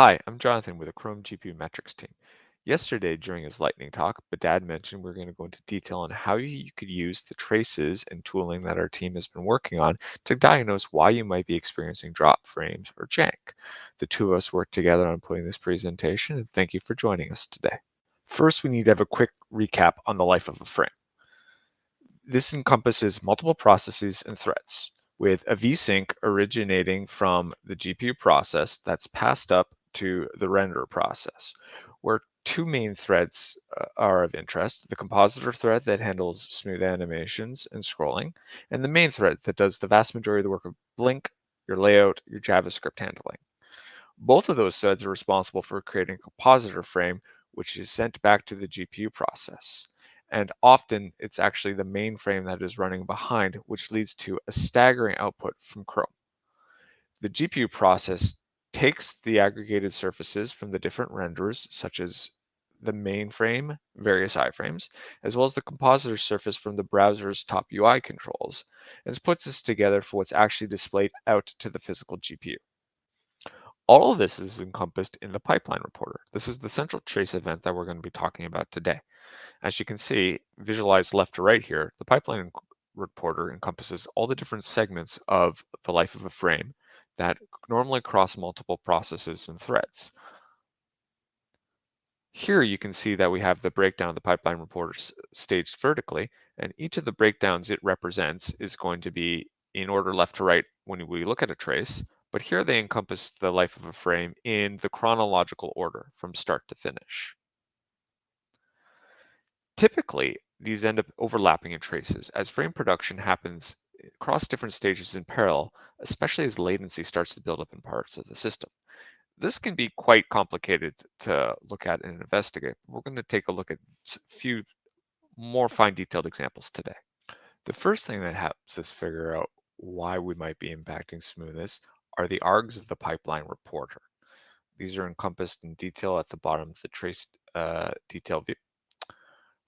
Hi, I'm Jonathan with the Chrome GPU Metrics team. Yesterday, during his lightning talk, Behdad mentioned we're going to go into detail on how you could use the traces and tooling that our team has been working on to diagnose why you might be experiencing drop frames or jank. The two of us worked together on putting this presentation, and thank you for joining us today. First, we need to have a quick recap on the life of a frame. This encompasses multiple processes and threads, with a vsync originating from the GPU process that's passed up to the renderer process, where two main threads are of interest: the compositor thread that handles smooth animations and scrolling, and the main thread that does the vast majority of the work of Blink, your layout, your JavaScript handling. Both of those threads are responsible for creating a compositor frame, which is sent back to the GPU process. And often it's actually the main frame that is running behind, which leads to a staggering output from Chrome. The GPU process takes the aggregated surfaces from the different renderers, such as the main frame, various iframes, as well as the compositor surface from the browser's top UI controls, and puts this together for what's actually displayed out to the physical GPU. All of this is encompassed in the pipeline reporter. This is the central trace event that we're going to be talking about today. As you can see, visualized left to right here, the pipeline reporter encompasses all the different segments of the life of a frame that normally cross multiple processes and threads. Here you can see that we have the breakdown of the pipeline reporter staged vertically, and each of the breakdowns it represents is going to be in order left to right when we look at a trace, but here they encompass the life of a frame in the chronological order from start to finish. Typically, these end up overlapping in traces as frame production happens across different stages in parallel, especially as latency starts to build up in parts of the system. This can be quite complicated to look at and investigate. We're going to take a look at a few more fine detailed examples today. The first thing that helps us figure out why we might be impacting smoothness are the args of the pipeline reporter. These are encompassed in detail at the bottom of the trace detail view.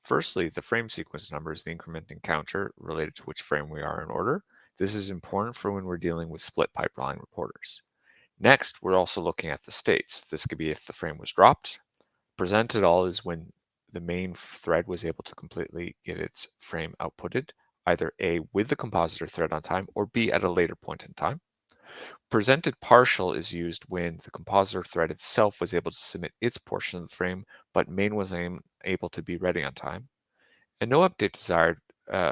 Firstly, the frame sequence number is the incrementing counter related to which frame we are in order. This is important for when we're dealing with split pipeline reporters. Next, we're also looking at the states. This could be if the frame was dropped. Presented all is when the main thread was able to completely get its frame outputted, either A, with the compositor thread on time, or B, at a later point in time. Presented partial is used when the compositor thread itself was able to submit its portion of the frame, but main was able to be ready on time. And no update desired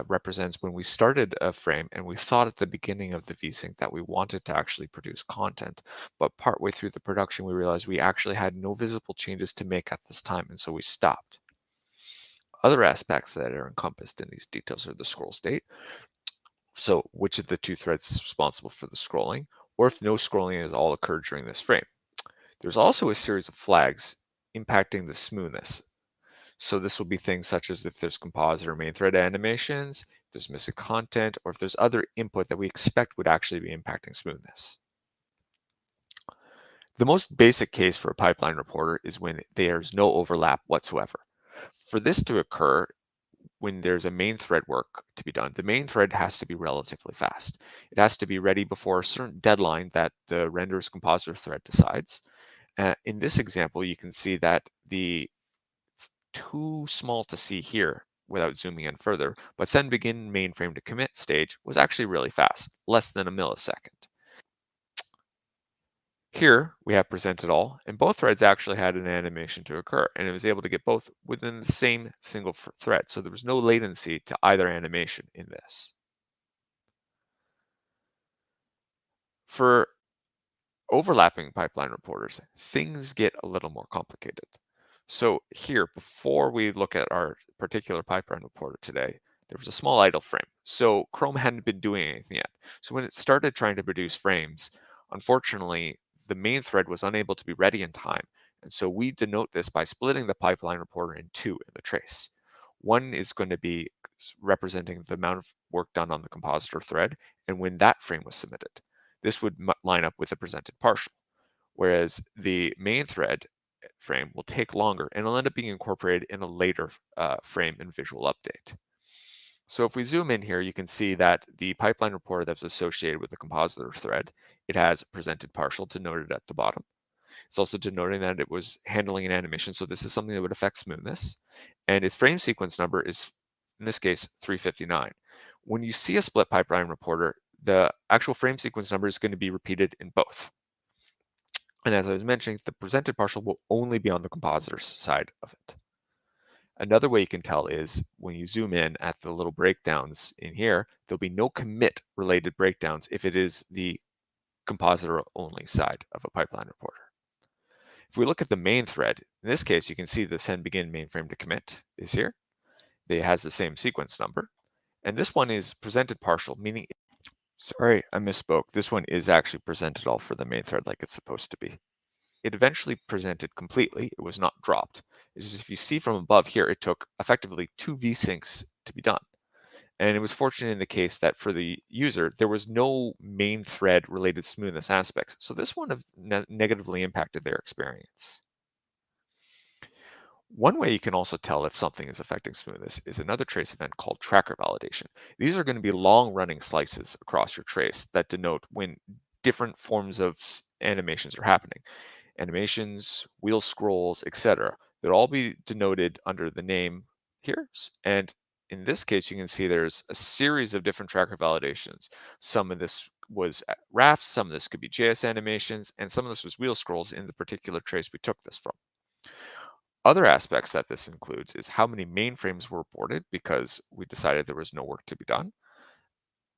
represents when we started a frame and we thought at the beginning of the vsync that we wanted to actually produce content, but partway through the production we realized we actually had no visible changes to make at this time, and so we stopped. Other aspects that are encompassed in these details are the scroll state, so which of the two threads is responsible for the scrolling, or if no scrolling has all occurred during this frame. There's also a series of flags impacting the smoothness. So this will be things such as if there's compositor main thread animations, if there's missing content, or if there's other input that we expect would actually be impacting smoothness. The most basic case for a pipeline reporter is when there's no overlap whatsoever. For this to occur, when there's a main thread work to be done, the main thread has to be relatively fast. It has to be ready before a certain deadline that the render's compositor thread decides. In this example, you can see that it's too small to see here without zooming in further, but send begin mainframe to commit stage was actually really fast, less than a millisecond. Here we have presented all, and both threads actually had an animation to occur, and it was able to get both within the same single thread, so there was no latency to either animation in this. For overlapping pipeline reporters, things get a little more complicated. So here, before we look at our particular pipeline reporter today, there was a small idle frame. So Chrome hadn't been doing anything yet. So when it started trying to produce frames, unfortunately, the main thread was unable to be ready in time. And so we denote this by splitting the pipeline reporter in two in the trace. One is going to be representing the amount of work done on the compositor thread and when that frame was submitted. This would line up with the presented partial, whereas the main thread frame will take longer and it'll end up being incorporated in a later frame and visual update. So if we zoom in here, you can see that the pipeline reporter that's associated with the compositor thread, it has presented partial denoted at the bottom. It's also denoting that it was handling an animation, so this is something that would affect smoothness. And its frame sequence number is, in this case, 359. When you see a split pipeline reporter, the actual frame sequence number is going to be repeated in both. And as I was mentioning, the presented partial will only be on the compositor side of it. Another way you can tell is when you zoom in at the little breakdowns in here, there'll be no commit related breakdowns if it is the compositor only side of a pipeline reporter. If we look at the main thread, in this case, you can see the send begin mainframe to commit is here. It has the same sequence number. And this one is presented partial, meaning, sorry, I misspoke. This one is actually presented all for the main thread like it's supposed to be. It eventually presented completely. It was not dropped. It's just if you see from above here, it took effectively 2 vsyncs to be done. And it was fortunate in the case that for the user, there was no main thread related smoothness aspects. So this one negatively impacted their experience. One way you can also tell if something is affecting smoothness is another trace event called tracker validation. These are going to be long running slices across your trace that denote when different forms of animations are happening. Animations, wheel scrolls, etc. They'll all be denoted under the name here. And in this case, you can see there's a series of different tracker validations. Some of this was rafts, some of this could be JS animations, and some of this was wheel scrolls in the particular trace we took this from. Other aspects that this includes is how many mainframes were aborted because we decided there was no work to be done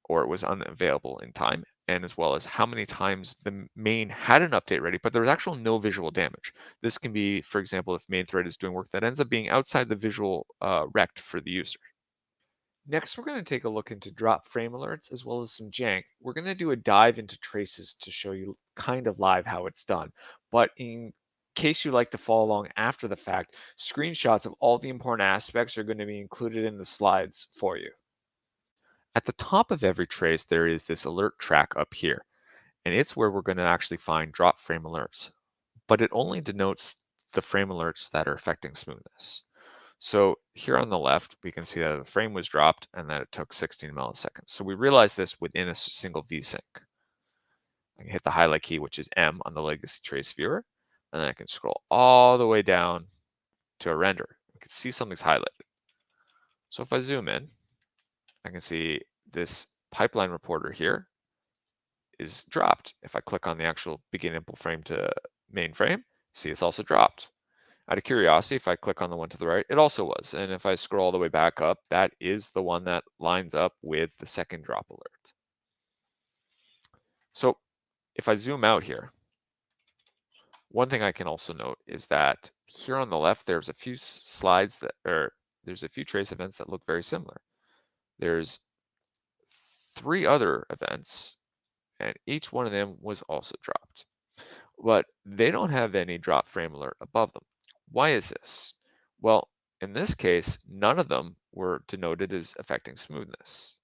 or it was unavailable in time, and as well as how many times the main had an update ready, but there was actual no visual damage. This can be, for example, if main thread is doing work that ends up being outside the visual rect for the user. Next, we're going to take a look into drop frame alerts as well as some jank. We're going to do a dive into traces to show you kind of live how it's done. But in case you like to follow along after the fact, screenshots of all the important aspects are going to be included in the slides for you. At the top of every trace, there is this alert track up here, and it's where we're going to actually find drop frame alerts. But it only denotes the frame alerts that are affecting smoothness. So here on the left, we can see that the frame was dropped and that it took 16 milliseconds. So we realized this within a single vsync. I can hit the highlight key, which is M on the legacy trace viewer, and then I can scroll all the way down to a render. You can see something's highlighted. So if I zoom in, I can see this pipeline reporter here is dropped. If I click on the actual begin impl frame to main frame, see it's also dropped. Out of curiosity, if I click on the one to the right, it also was. And if I scroll all the way back up, that is the one that lines up with the second drop alert. So if I zoom out here, one thing I can also note is that here on the left, there's a few slides that, or there's a few trace events that look very similar. There's 3 other events, and each one of them was also dropped. But they don't have any drop frame alert above them. Why is this? Well, in this case, none of them were denoted as affecting smoothness.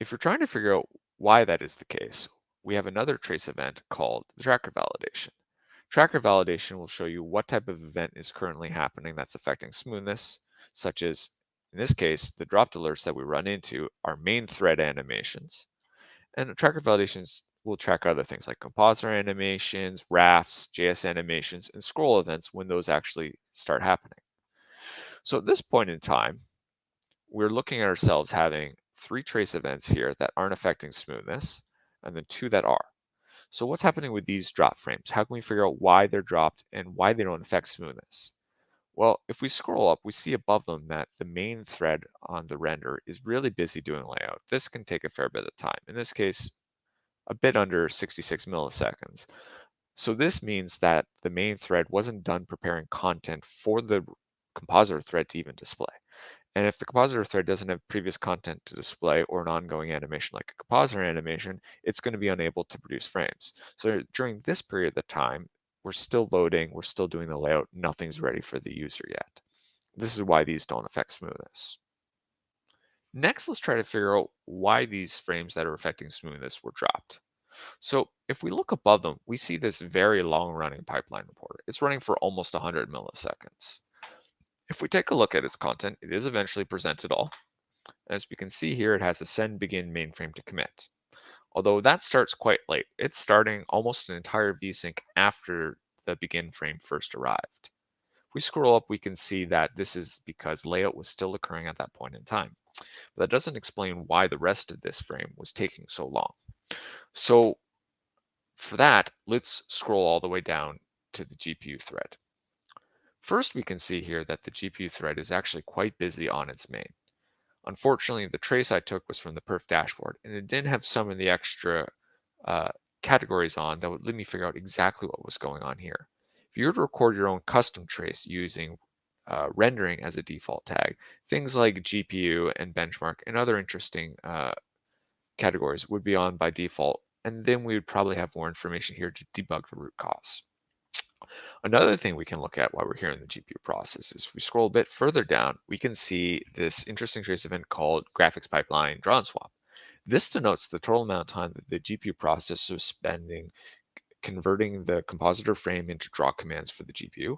If you're trying to figure out why that is the case, we have another trace event called the tracker validation. Tracker validation will show you what type of event is currently happening that's affecting smoothness, such as, in this case, the dropped alerts that we run into are main thread animations. And tracker validations will track other things like compositor animations, rafts, JS animations, and scroll events when those actually start happening. So at this point in time, we're looking at ourselves having 3 trace events here that aren't affecting smoothness, and then 2 that are. So what's happening with these drop frames? How can we figure out why they're dropped and why they don't affect smoothness? Well, if we scroll up, we see above them that the main thread on the render is really busy doing layout. This can take a fair bit of time. In this case, a bit under 66 milliseconds. So this means that the main thread wasn't done preparing content for the compositor thread to even display. And if the compositor thread doesn't have previous content to display or an ongoing animation like a compositor animation, it's going to be unable to produce frames. So during this period of time, we're still loading, we're still doing the layout, nothing's ready for the user yet. This is why these don't affect smoothness. Next, let's try to figure out why these frames that are affecting smoothness were dropped. So if we look above them, we see this very long running pipeline reporter. It's running for almost 100 milliseconds. If we take a look at its content, it is eventually presented all. As we can see here, it has a send begin mainframe to commit. although that starts quite late. It's starting almost an entire VSync after the begin frame first arrived. If we scroll up, we can see that this is because layout was still occurring at that point in time. But that doesn't explain why the rest of this frame was taking so long. So for that, let's scroll all the way down to the GPU thread. First, we can see here that the GPU thread is actually quite busy on its main. Unfortunately, the trace I took was from the perf dashboard, and it did have some of the extra uh, categories on that would let me figure out exactly what was going on here. If you were to record your own custom trace using rendering as a default tag, things like GPU and benchmark and other interesting categories would be on by default, and then we would probably have more information here to debug the root cause. Another thing we can look at while we're here in the GPU process is if we scroll a bit further down, we can see this interesting trace event called graphics pipeline draw and swap. This denotes the total amount of time that the GPU process is spending converting the compositor frame into draw commands for the GPU,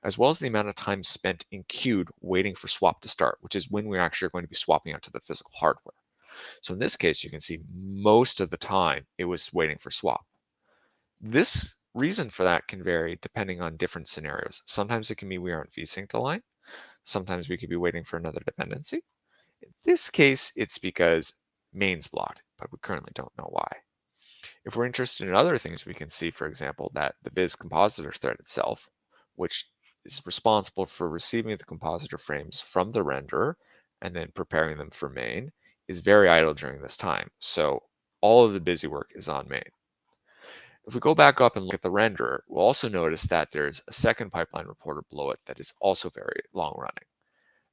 as well as the amount of time spent in queued waiting for swap to start, which is when we're actually going to be swapping out to the physical hardware. So in this case, you can see most of the time it was waiting for swap. This reason for that can vary depending on different scenarios. Sometimes it can be we aren't vsynced a line. Sometimes we could be waiting for another dependency. In this case, it's because main's blocked, but we currently don't know why. If we're interested in other things, we can see, for example, that the viz compositor thread itself, which is responsible for receiving the compositor frames from the renderer and then preparing them for main, is very idle during this time. So all of the busy work is on main. If we go back up and look at the renderer, we'll also notice that there's a second pipeline reporter below it that is also very long running.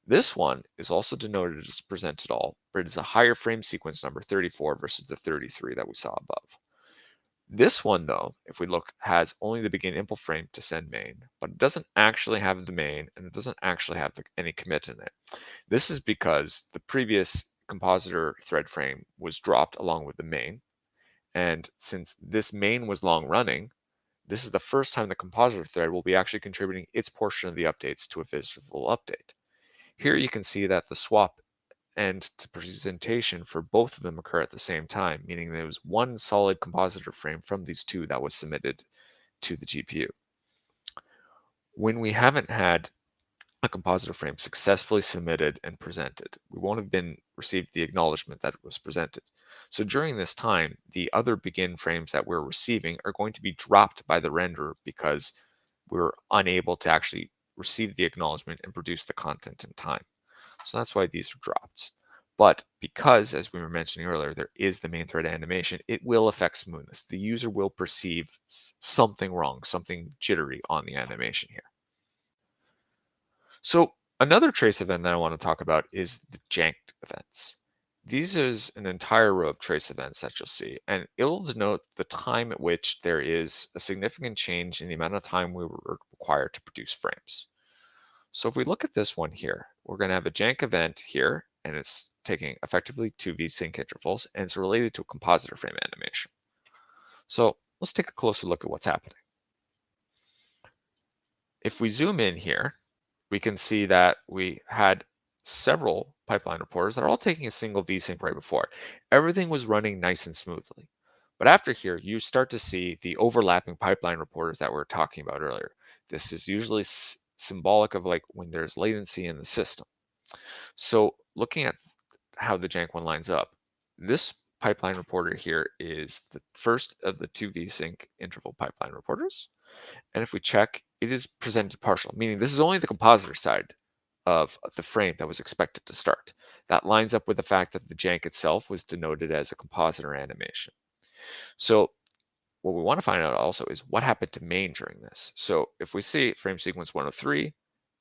This one is also denoted as presented all, but it is a higher frame sequence number 34 versus the 33 that we saw above. This one, though, if we look, has only the begin impl frame to send main, but it doesn't actually have the main, and it doesn't actually have any commit in it. This is because the previous compositor thread frame was dropped along with the main, and since this main was long running, this is the first time the compositor thread will be actually contributing its portion of the updates to a visible update. Here you can see that the swap and to presentation for both of them occur at the same time, meaning there was one solid compositor frame from these two that was submitted to the GPU. When we haven't had a compositor frame successfully submitted and presented, we won't have been received the acknowledgement that it was presented. So during this time, the other begin frames that we're receiving are going to be dropped by the renderer because we're unable to actually receive the acknowledgement and produce the content in time. So that's why these are dropped. But because, as we were mentioning earlier, there is the main thread animation, it will affect smoothness. The user will perceive something wrong, something jittery on the animation here. So another trace event that I want to talk about is the Jank events. These is an entire row of trace events that you'll see, and it'll denote the time at which there is a significant change in the amount of time we were required to produce frames. So if we look at this one here, we're going to have a Jank event here, and it's taking effectively two vsync intervals, and it's related to a compositor frame animation. So let's take a closer look at what's happening. If we zoom in here, we can see that we had several pipeline reporters that are all taking a single vsync right before. Everything was running nice and smoothly. But after here, you start to see the overlapping pipeline reporters that we were talking about earlier. This is usually symbolic of like when there's latency in the system. So looking at how the Jank one lines up, this pipeline reporter here is the first of the two vsync interval pipeline reporters. And if we check, it is presented partial, meaning this is only the compositor side of the frame that was expected to start. That lines up with the fact that the Jank itself was denoted as a compositor animation. So what we want to find out also is what happened to main during this. So if we see frame sequence 103,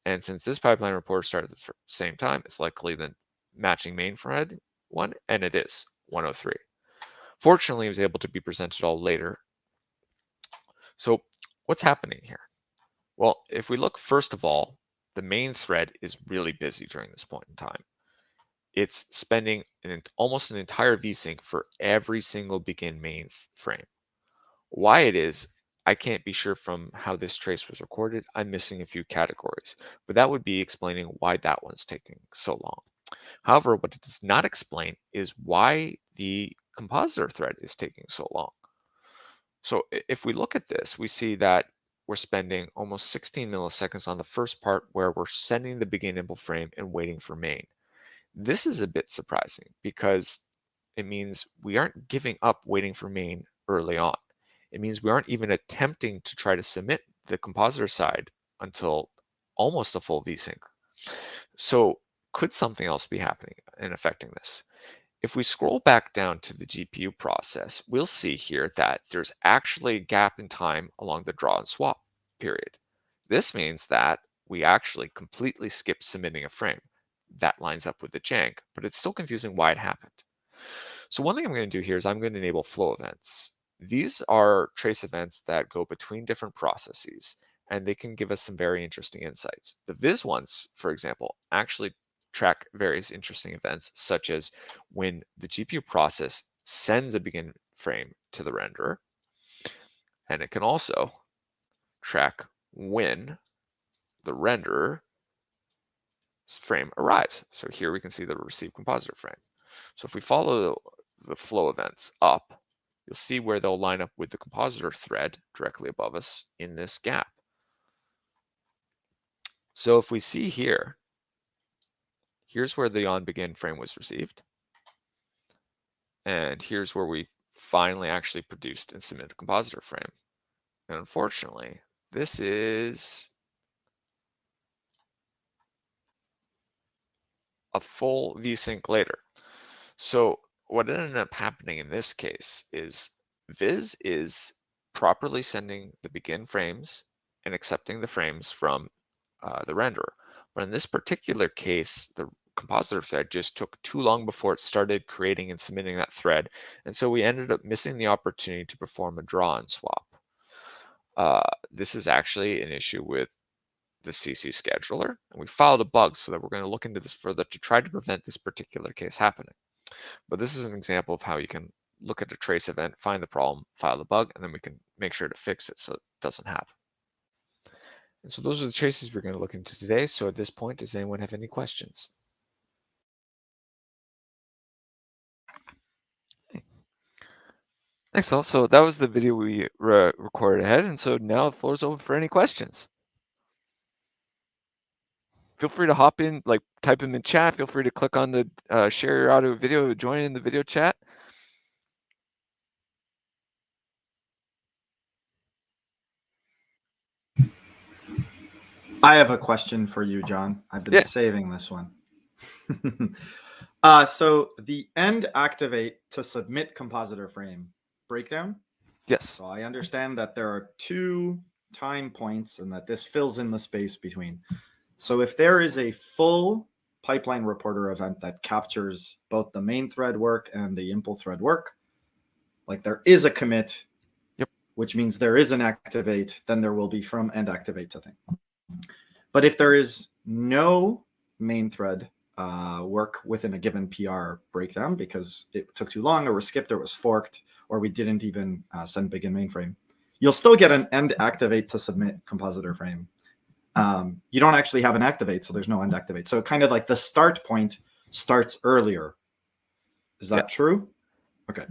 and since this pipeline report started at the same time, it's likely the matching main thread one, and it is 103. Fortunately, it was able to be presented all later. So what's happening here? Well, if we look first of all, the main thread is really busy during this point in time. It's spending almost an entire vsync for every single begin main frame. Why it is, I can't be sure from how this trace was recorded. I'm missing a few categories, but that would be explaining why that one's taking so long. However, what it does not explain is why the compositor thread is taking so long. So if we look at this, we see that we're spending almost 16 milliseconds on the first part where we're sending the begin impl frame and waiting for main. This is a bit surprising because it means we aren't giving up waiting for main early on. It means we aren't even attempting to try to submit the compositor side until almost a full vsync. So could something else be happening and affecting this? If we scroll back down to the GPU process, we'll see here that there's actually a gap in time along the draw and swap period. This means that we actually completely skipped submitting a frame. That lines up with the Jank, but it's still confusing why it happened. So one thing I'm going to do here is I'm going to enable flow events. These are trace events that go between different processes, and they can give us some very interesting insights. The viz ones, for example, actually track various interesting events, such as when the GPU process sends a begin frame to the renderer, and it can also track when the renderer frame arrives. So here we can see the received compositor frame. So if we follow the flow events up, you'll see where they'll line up with the compositor thread directly above us in this gap. So if we see here, here's where the on begin frame was received. And here's where we finally actually produced and submitted a compositor frame. And unfortunately, this is a full vsync later. So what ended up happening in this case is Viz is properly sending the begin frames and accepting the frames from the renderer. But in this particular case, the compositor thread just took too long before it started creating and submitting that thread. And so we ended up missing the opportunity to perform a draw and swap. This is actually an issue with the CC scheduler, and we filed a bug so that we're going to look into this further to try to prevent this particular case happening. But this is an example of how you can look at a trace event, find the problem, file the bug, and then we can make sure to fix it so it doesn't happen. And so those are the traces we're going to look into today. So at this point, does anyone have any questions? Thanks all. So that was the video we recorded ahead. And so now the floor is open for any questions. Feel free to hop in, like type them in chat. Feel free to click on the share your audio video, join in the video chat. I have a question for you, John. I've been saving this one. So the end activate to submit compositor frame breakdown. Yes. So I understand that there are 2 time points and that this fills in the space between. So if there is a full pipeline reporter event that captures both the main thread work and the impl thread work, like there is a commit, which means there is an activate, then there will be from end activate to thing. But if there is no main thread work within a given PR breakdown because it took too long or was skipped or was forked or we didn't even send begin mainframe, you'll still get an end activate to submit compositor frame. You don't actually have an activate, so there's no end activate. So kind of like the start point starts earlier. Is that true? Okay.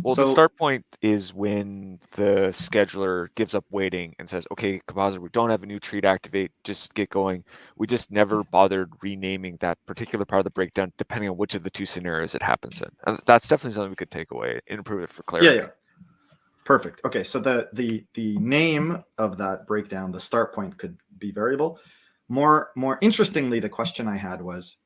Well, the start point is when the scheduler gives up waiting and says, okay, compositor, we don't have a new tree to activate, just get going. We just never bothered renaming that particular part of the breakdown, depending on which of the 2 scenarios it happens in. And that's definitely something we could take away and improve it for clarity. Yeah. Perfect. Okay, so the name of that breakdown, the start point, could be variable. More interestingly, the question I had was,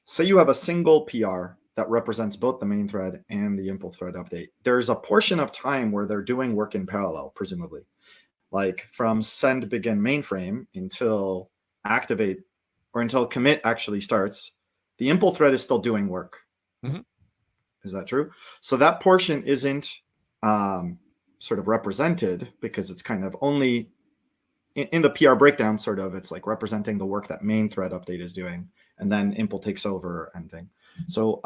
say you have a single PR that represents both the main thread and the impl thread update. There's a portion of time where they're doing work in parallel, presumably, like from send begin mainframe until activate or until commit actually starts. The impl thread is still doing work. Mm-hmm. Is that true? So that portion isn't sort of represented because it's kind of only in the PR breakdown, sort of, it's like representing the work that main thread update is doing, and then impl takes over and thing. So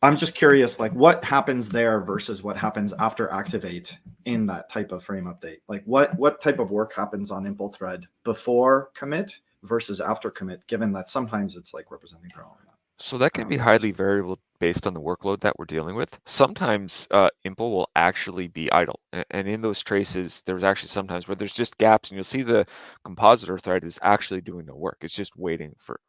I'm just curious, like what happens there versus what happens after activate in that type of frame update? Like what type of work happens on impl thread before commit versus after commit, given that sometimes it's like representing parallel. So that can be highly variable based on the workload that we're dealing with. Sometimes Impl will actually be idle. And in those traces, there's actually sometimes where there's just gaps, and you'll see the compositor thread is actually doing no work. It's just waiting for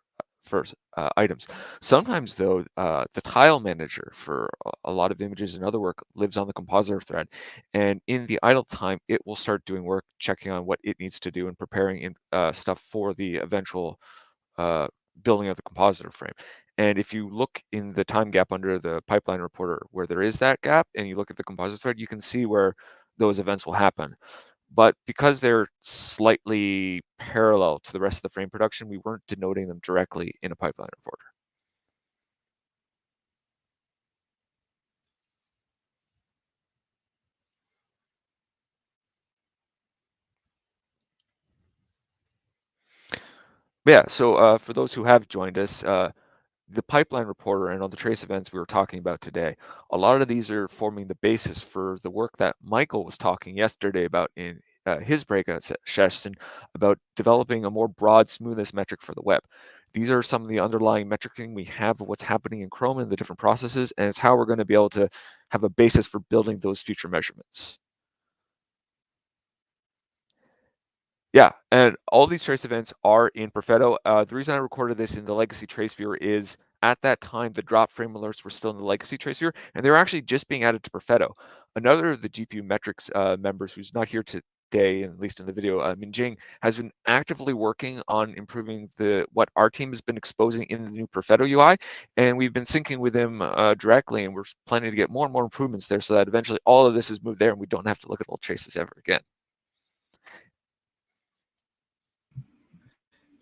items. Sometimes though, the tile manager for a lot of images and other work lives on the compositor thread, and in the idle time, it will start doing work, checking on what it needs to do and preparing stuff for the eventual uh, building of the compositor frame. And if you look in the time gap under the pipeline reporter where there is that gap, and you look at the compositor thread, you can see where those events will happen. But because they're slightly parallel to the rest of the frame production, we weren't denoting them directly in a pipeline reporter. Yeah, so for those who have joined us, the pipeline reporter and all the trace events we were talking about today, a lot of these are forming the basis for the work that Michael was talking yesterday about in his breakout session about developing a more broad smoothness metric for the web. These are some of the underlying metricing we have of what's happening in Chrome and the different processes, and it's how we're going to be able to have a basis for building those future measurements. Yeah, and all these trace events are in Perfetto. The reason I recorded this in the legacy trace viewer is at that time, the drop frame alerts were still in the legacy trace viewer, and they were actually just being added to Perfetto. Another of the GPU metrics members who's not here today, at least in the video, Minjing, has been actively working on improving what our team has been exposing in the new Perfetto UI, and we've been syncing with him directly, and we're planning to get more and more improvements there so that eventually all of this is moved there and we don't have to look at old traces ever again.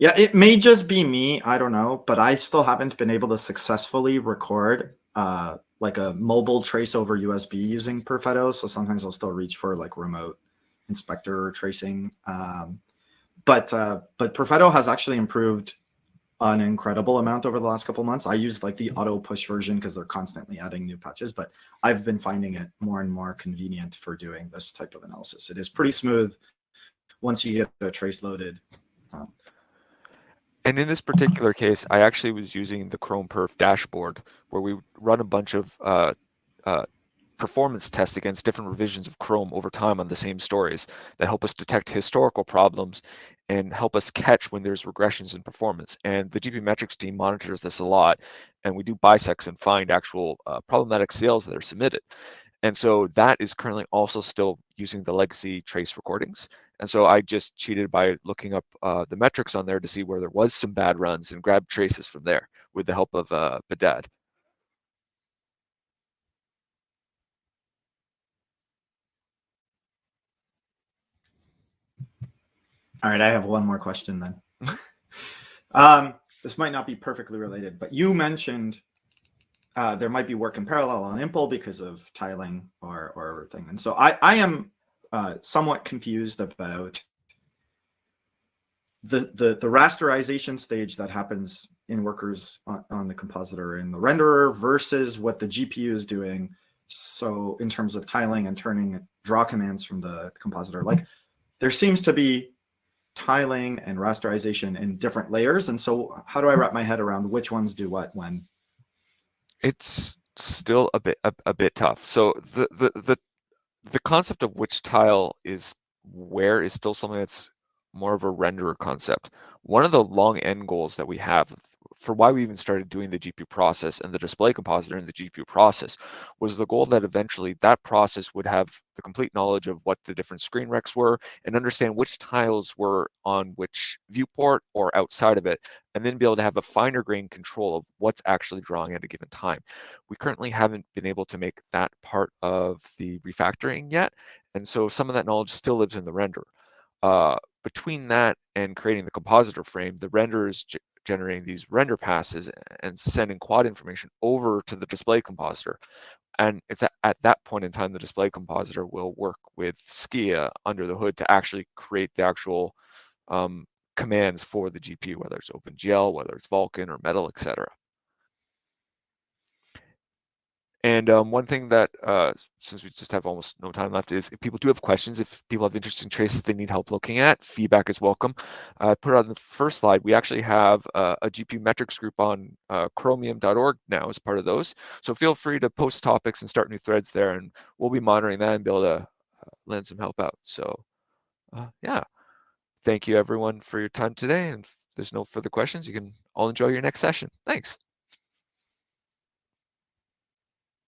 Yeah, it may just be me, I don't know, but I still haven't been able to successfully record like a mobile trace over USB using Perfetto. So sometimes I'll still reach for like remote inspector tracing. But Perfetto has actually improved an incredible amount over the last couple of months. I use like the auto push version because they're constantly adding new patches, but I've been finding it more and more convenient for doing this type of analysis. It is pretty smooth once you get a trace loaded. And in this particular case, I actually was using the Chrome Perf dashboard where we run a bunch of uh, performance tests against different revisions of Chrome over time on the same stories that help us detect historical problems and help us catch when there's regressions in performance. And the GPU metrics team monitors this a lot, and we do bisects and find actual problematic sales that are submitted. And so that is currently also still using the legacy trace recordings. And so I just cheated by looking up the metrics on there to see where there was some bad runs and grabbed traces from there with the help of Behdad. All right, I have one more question then. This might not be perfectly related, but you mentioned there might be work in parallel on Impl because of tiling or everything. And so I am somewhat confused about the rasterization stage that happens in workers on the compositor in the renderer versus what the GPU is doing. So in terms of tiling and turning draw commands from the compositor, like there seems to be tiling and rasterization in different layers. And so how do I wrap my head around which ones do what when? It's still a bit tough. So the concept of which tile is where is still something that's more of a renderer concept. One of the long end goals that we have for why we even started doing the GPU process and the display compositor in the GPU process was the goal that eventually that process would have the complete knowledge of what the different screen recs were and understand which tiles were on which viewport or outside of it, and then be able to have a finer grained control of what's actually drawing at a given time. We currently haven't been able to make that part of the refactoring yet, and so some of that knowledge still lives in the renderer. Between that and creating the compositor frame, the renderer is generating these render passes and sending quad information over to the display compositor. And it's at that point in time, the display compositor will work with Skia under the hood to actually create the actual commands for the GPU, whether it's OpenGL, whether it's Vulkan or Metal, etc. And one thing that, since we just have almost no time left, is if people do have questions, if people have interesting traces they need help looking at, feedback is welcome. I put on the first slide, we actually have a GPU metrics group on chromium.org now as part of those. So feel free to post topics and start new threads there, and we'll be monitoring that and be able to lend some help out. So yeah, thank you everyone for your time today. And if there's no further questions, you can all enjoy your next session. Thanks.